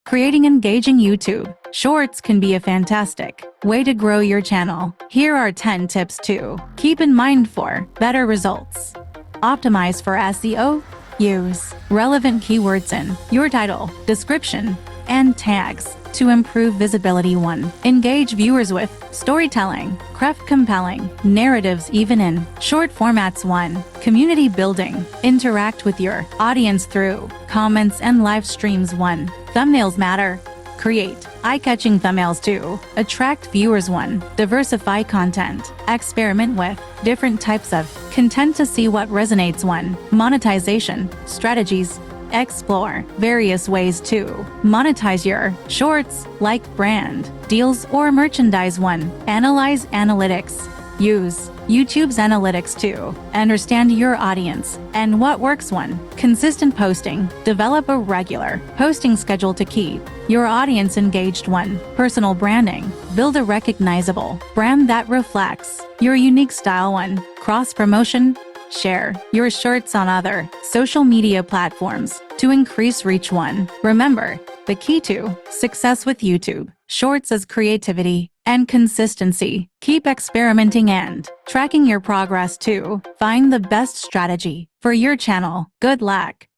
Creating engaging YouTube Shorts can be a fantastic way to grow your channel. Here are 10 tips to keep in mind for better results. Optimize for SEO. Use relevant keywords in your title, description, and tags to improve visibility. 1. Engage viewers with storytelling. Craft compelling narratives even in short formats. 1. Community building. Interact with your audience through comments and live streams. 1. Thumbnails matter. Create eye-catching thumbnails to attract viewers. 1. Diversify content. Experiment with different types of content to see what resonates. 1. Monetization strategies. Explore various ways to monetize your shorts, like brand deals or merchandise. 1. Analyze analytics. Use YouTube's analytics to understand your audience and what works. 1. Consistent posting. Develop a regular posting schedule to keep your audience engaged. 1. Personal branding. Build a recognizable brand that reflects your unique style. 1. Cross-promotion. Share your shorts on other social media platforms to increase reach. 1. Remember, the key to success with YouTube Shorts is creativity and consistency. Keep experimenting and tracking your progress to find the best strategy for your channel. Good luck!